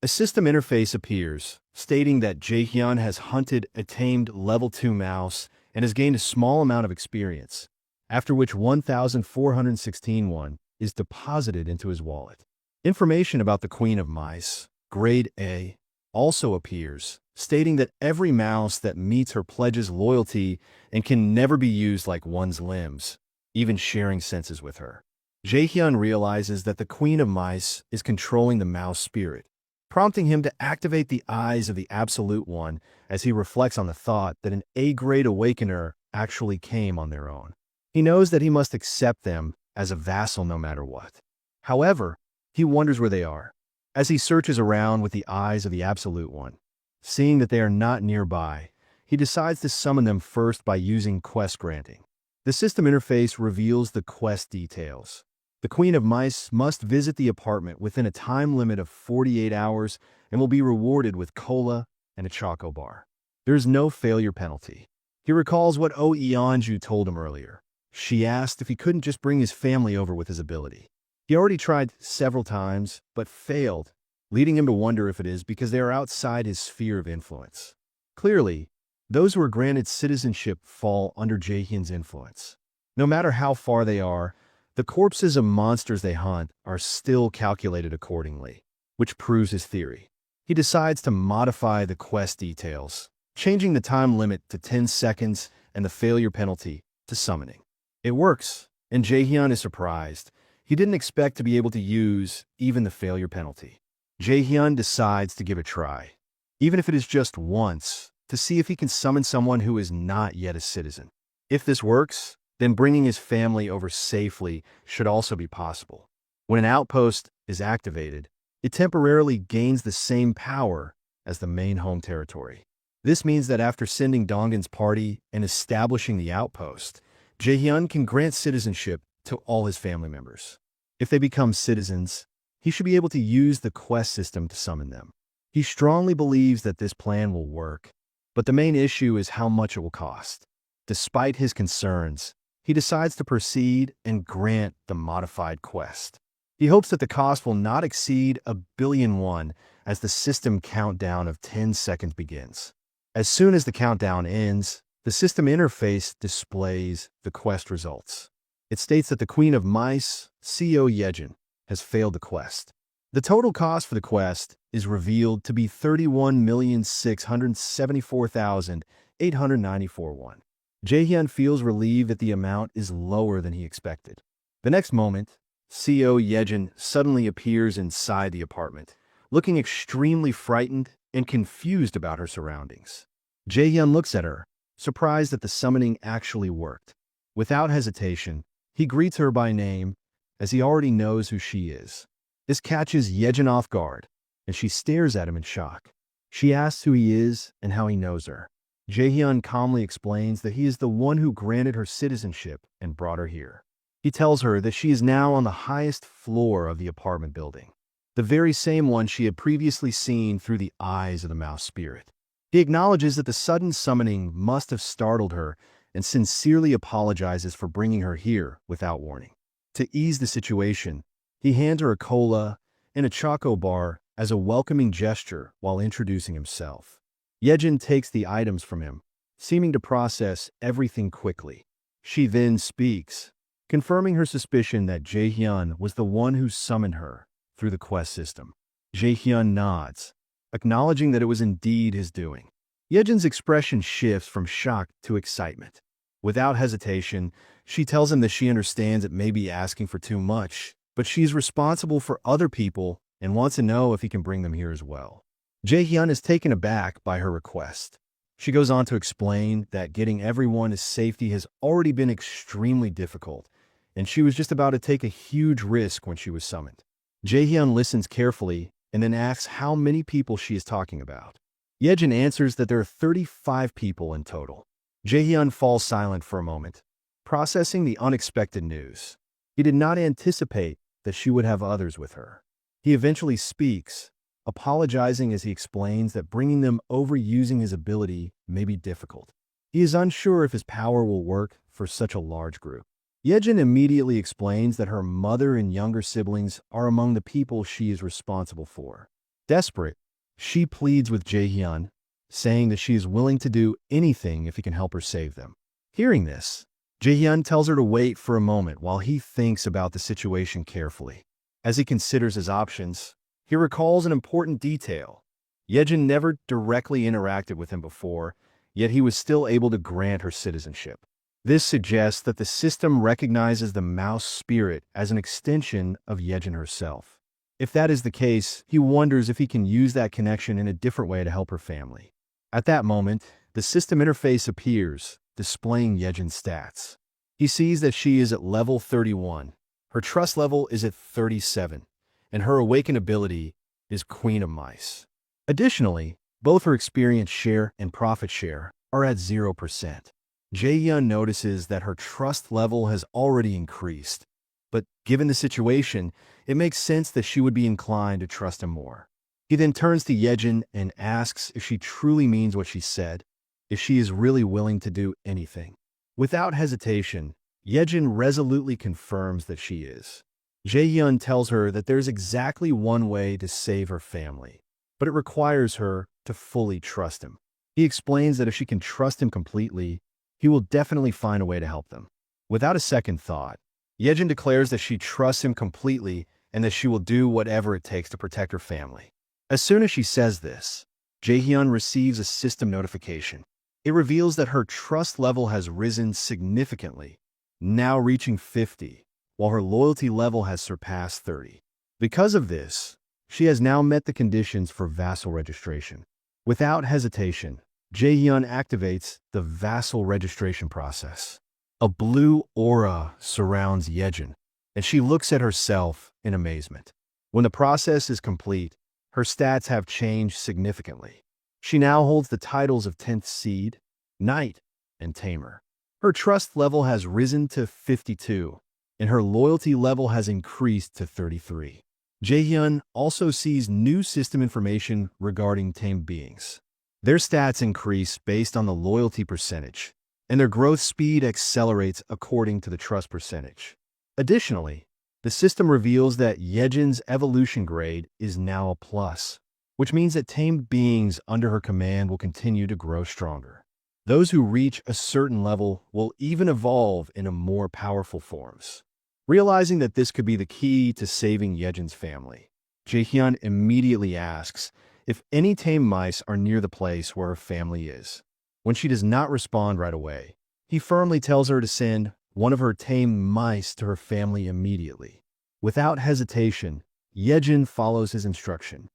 A system interface appears, stating that Jaehyun has hunted a tamed level 2 mouse and has gained a small amount of experience, after which 1,416 won is deposited into his wallet. Information about the Queen of Mice, Grade A, also appears, stating that every mouse that meets her pledges loyalty and can never be used like one's limbs, even sharing senses with her. Jaehyun realizes that the Queen of Mice is controlling the mouse spirit, prompting him to activate the eyes of the Absolute One as he reflects on the thought that an A-grade awakener actually came on their own. He knows that he must accept them as a vassal no matter what. However, he wonders where they are. As he searches around with the eyes of the Absolute One, seeing that they are not nearby, he decides to summon them first by using quest granting. The system interface reveals the quest details. The Queen of Mice must visit the apartment within a time limit of 48 hours and will be rewarded with cola and a choco bar. There is no failure penalty. He recalls what Oh Yeonju told him earlier. She asked if he couldn't just bring his family over with his ability. He already tried several times, but failed, leading him to wonder if it is because they are outside his sphere of influence. Clearly, those who are granted citizenship fall under Jaehyun's influence. No matter how far they are, the corpses of monsters they hunt are still calculated accordingly, which proves his theory. He decides to modify the quest details, changing the time limit to 10 seconds and the failure penalty to summoning. It works, and Jaehyun is surprised. He didn't expect to be able to use even the failure penalty. Jaehyun decides to give it a try, even if it is just once, to see if he can summon someone who is not yet a citizen. If this works, then bringing his family over safely should also be possible. When an outpost is activated, it temporarily gains the same power as the main home territory. This means that after sending Donggin's party and establishing the outpost, Jaehyun can grant citizenship to all his family members. If they become citizens, he should be able to use the quest system to summon them. He strongly believes that this plan will work, but the main issue is how much it will cost. Despite his concerns, he decides to proceed and grant the modified quest. He hopes that the cost will not exceed 1 billion won as the system countdown of 10 seconds begins. As soon as the countdown ends, the system interface displays the quest results. It states that the Queen of Mice, Co Yejin, has failed the quest. The total cost for the quest is revealed to be 31,674,894 won. Jaehyun feels relieved that the amount is lower than he expected. The next moment, Co Yejin suddenly appears inside the apartment, looking extremely frightened and confused about her surroundings. Jaehyun looks at her, surprised that the summoning actually worked. Without hesitation, he greets her by name, as he already knows who she is. This catches Yejin off guard, and she stares at him in shock. She asks who he is and how he knows her. Jaehyun calmly explains that he is the one who granted her citizenship and brought her here. He tells her that she is now on the highest floor of the apartment building, the very same one she had previously seen through the eyes of the mouse spirit. He acknowledges that the sudden summoning must have startled her and sincerely apologizes for bringing her here without warning. To ease the situation, he hands her a cola and a choco bar as a welcoming gesture while introducing himself. Yejin takes the items from him, seeming to process everything quickly. She then speaks, confirming her suspicion that Jaehyun was the one who summoned her through the quest system. Jaehyun nods, acknowledging that it was indeed his doing. Yejin's expression shifts from shock to excitement. Without hesitation, she tells him that she understands it may be asking for too much, but she's responsible for other people and wants to know if he can bring them here as well. Jaehyun is taken aback by her request. She goes on to explain that getting everyone to safety has already been extremely difficult, and she was just about to take a huge risk when she was summoned. Jaehyun listens carefully and then asks how many people she is talking about. Yejin answers that there are 35 people in total. Jaehyun falls silent for a moment, processing the unexpected news. He did not anticipate that she would have others with her. He eventually speaks, apologizing as he explains that bringing them over using his ability may be difficult. He is unsure if his power will work for such a large group. Yejin immediately explains that her mother and younger siblings are among the people she is responsible for. Desperate, she pleads with Jaehyun, saying that she is willing to do anything if he can help her save them. Hearing this, Jaehyun tells her to wait for a moment while he thinks about the situation carefully. As he considers his options, he recalls an important detail. Yejin never directly interacted with him before, yet he was still able to grant her citizenship. This suggests that the system recognizes the mouse spirit as an extension of Yejin herself. If that is the case, he wonders if he can use that connection in a different way to help her family. At that moment, the system interface appears, displaying Yejin's stats. He sees that she is at level 31, her trust level is at 37, and her awakened ability is Queen of Mice. Additionally, both her experience share and profit share are at 0%. Jaehyun notices that her trust level has already increased, but given the situation, it makes sense that she would be inclined to trust him more. He then turns to Yejin and asks if she truly means what she said, if she is really willing to do anything. Without hesitation, Yejin resolutely confirms that she is. Jaehyun tells her that there's exactly one way to save her family, but it requires her to fully trust him. He explains that if she can trust him completely, he will definitely find a way to help them. Without a second thought, Yejin declares that she trusts him completely and that she will do whatever it takes to protect her family. As soon as she says this, Jaehyun receives a system notification. It reveals that her trust level has risen significantly, now reaching 50, while her loyalty level has surpassed 30. Because of this, she has now met the conditions for vassal registration. Without hesitation, Jaehyun activates the vassal registration process. A blue aura surrounds Yejin, and she looks at herself in amazement. When the process is complete, her stats have changed significantly. She now holds the titles of 10th Seed, Knight, and Tamer. Her trust level has risen to 52, and her loyalty level has increased to 33. Jaehyun also sees new system information regarding tamed beings. Their stats increase based on the loyalty percentage, and their growth speed accelerates according to the trust percentage. Additionally, the system reveals that Yejin's evolution grade is now a plus, which means that tamed beings under her command will continue to grow stronger. Those who reach a certain level will even evolve into more powerful forms. Realizing that this could be the key to saving Yejin's family, Jaehyun immediately asks if any tame mice are near the place where her family is. When she does not respond right away, he firmly tells her to send one of her tame mice to her family immediately. Without hesitation, Yejin follows his instruction.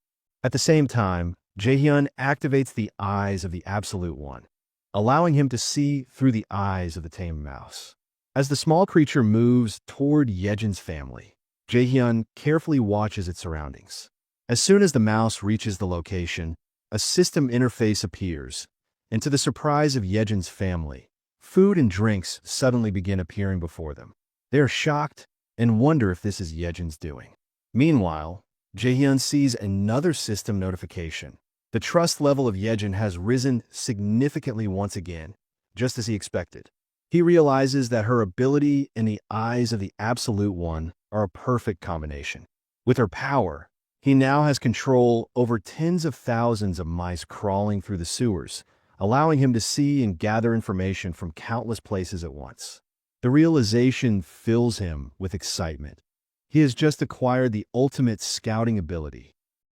At the same time, Jaehyun activates the eyes of the Absolute One, allowing him to see through the eyes of the tame mouse. As the small creature moves toward Yejin's family, Jaehyun carefully watches its surroundings. As soon as the mouse reaches the location, a system interface appears, and to the surprise of Yejin's family, food and drinks suddenly begin appearing before them. They are shocked and wonder if this is Yejin's doing. Meanwhile, Jaehyun sees another system notification. The trust level of Yejin has risen significantly once again, just as he expected. He realizes that her ability and the eyes of the Absolute One are a perfect combination. With her power, he now has control over tens of thousands of mice crawling through the sewers, allowing him to see and gather information from countless places at once. The realization fills him with excitement. He has just acquired the ultimate scouting ability,